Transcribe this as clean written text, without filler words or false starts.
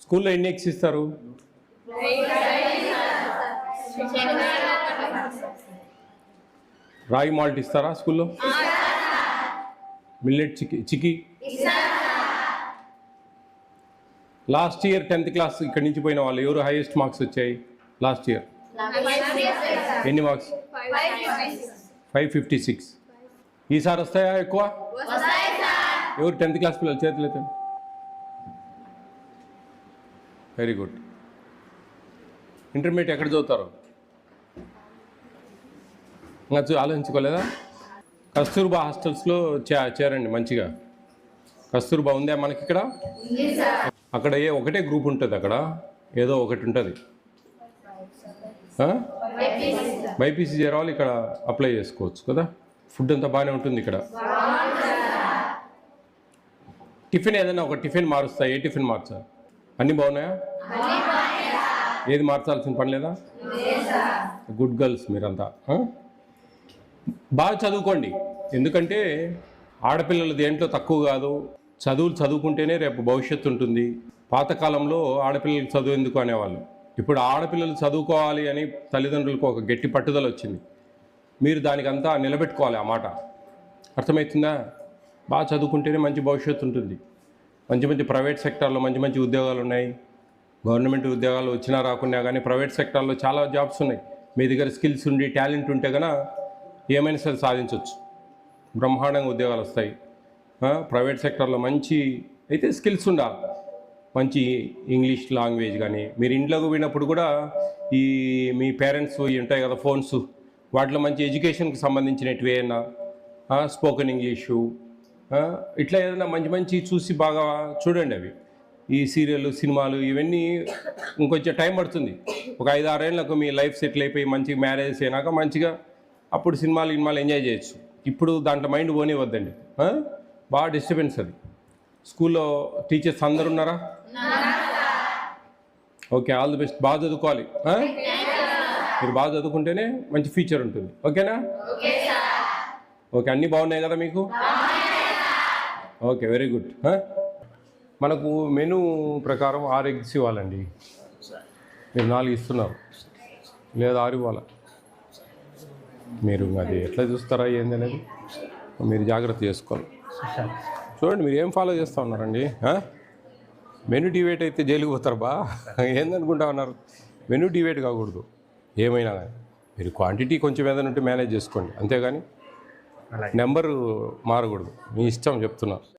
స్కూల్లో ఎన్ని ఎగ్స్ ఇస్తారు? రాగి మాల్ట్ ఇస్తారా స్కూల్లో? Millet chikki last year 10th class ఇక్కడి నుంచి పోయిన వాళ్ళు ఎవరు హైయెస్ట్ మార్క్స్ వచ్చాయి లాస్ట్ ఇయర్? ఎన్ని మార్క్స్? 556. ఈసారి వస్తాయా ఎక్కువ? ఎవరు 10th క్లాస్ పిల్లలు చేతులు ఎత్తండి. Very good. ఇంటర్మీడియట్ ఎక్కడ చదువుతారు? ఇంకా ఆలోచించుకోలేదా? కస్తూర్బా హాస్టల్స్లో చేరండి మంచిగా. కస్తూర్బా ఉందా మనకి ఇక్కడ? అక్కడ ఒకటే గ్రూప్ ఉంటుంది, అక్కడ ఏదో ఒకటి ఉంటుంది. బైపీసీ చేరాలి, ఇక్కడ అప్లై చేసుకోవచ్చు కదా. ఫుడ్ అంతా బాగానే ఉంటుంది ఇక్కడ. టిఫిన్ ఏదైనా ఒక టిఫిన్ మారుస్తా. ఏ టిఫిన్ మార్చా? అన్నీ బాగున్నాయా? ఏది మార్చాల్సిన పని లేదా? గుడ్ గర్ల్స్ మీరంతా. బాగా చదువుకోండి, ఎందుకంటే ఆడపిల్లలు దేంట్లో తక్కువ కాదు. చదువులు చదువుకుంటేనే రేపు భవిష్యత్తు ఉంటుంది. పాతకాలంలో ఆడపిల్లలకు చదువు ఎందుకు అనేవాళ్ళు. ఇప్పుడు ఆడపిల్లలు చదువుకోవాలి అని తల్లిదండ్రులకు ఒక గట్టి పట్టుదల వచ్చింది. మీరు దానికంతా నిలబెట్టుకోవాలి. ఆ మాట అర్థమవుతుందా? బాగా చదువుకుంటేనే మంచి భవిష్యత్తు ఉంటుంది. మంచి మంచి ప్రైవేట్ సెక్టార్లో మంచి మంచి ఉద్యోగాలు ఉన్నాయి. గవర్నమెంట్ ఉద్యోగాలు వచ్చినా రాకున్నా కానీ ప్రైవేట్ సెక్టార్లో చాలా జాబ్స్ ఉన్నాయి. మీ దగ్గర స్కిల్స్ ఉండి టాలెంట్ ఉంటే కనుక ఏమైనా సరే సాధించవచ్చు. బ్రహ్మాండంగా ఉద్యోగాలు వస్తాయి. ప్రైవేట్ సెక్టార్లో మంచి అయితే స్కిల్స్ ఉండాలి. మంచి ఇంగ్లీష్ లాంగ్వేజ్ కానీ, మీరు ఇంట్లోకి పోయినప్పుడు కూడా ఈ మీ పేరెంట్స్ ఉంటాయి కదా ఫోన్స్, వాటిలో మంచి ఎడ్యుకేషన్కి సంబంధించినవి ఏమైనా స్పోకెన్ ఇంగ్లీషు ఇట్లా ఏదైనా మంచి మంచి చూసి బాగా చూడండి. అవి ఈ సీరియల్ సినిమాలు ఇవన్నీ ఇంకొంచెం టైం పడుతుంది. ఒక 5-6 ఏళ్ళకు మీ లైఫ్ సెటిల్ అయిపోయి మంచిగా మ్యారేజ్ అయినాక మంచిగా అప్పుడు సినిమాలు ఎంజాయ్ చేయొచ్చు. ఇప్పుడు దాంట్లో మైండ్ పోనివద్దండి. బాగా డిస్టర్బెన్స్ అది. స్కూల్లో టీచర్స్ అందరు ఉన్నారా? Okay, all the best. బాగా చదువుకోవాలి. మీరు బాగా చదువుకుంటేనే మంచి ఫ్యూచర్ ఉంటుంది. ఓకేనా? ఓకే, అన్నీ బాగున్నాయి కదా మీకు? Okay, very good. మనకు మెనూ ప్రకారం 6 ఎగ్స్ ఇవ్వాలండి. మీరు 4 ఇస్తున్నారు, లేదా 6 ఇవ్వాలా? మీరు అది ఎట్లా చూస్తారా ఏంది అనేది మీరు జాగ్రత్త చేసుకోవాలి. చూడండి, మీరు ఏం ఫాలో చేస్తూ ఉన్నారండి? మెనూ డివేట్ అయితే జైలుకి పోతారు. ఏందనుకుంటా ఉన్నారు? మెనూ డివేట్ కాకూడదు. ఏమైనా కానీ మీరు క్వాంటిటీ కొంచెం ఏదైనా ఉంటే మేనేజ్ చేసుకోండి, అంతేగాని నెంబరు మారకూడదు. మీ ఇష్టం చెప్తున్నా.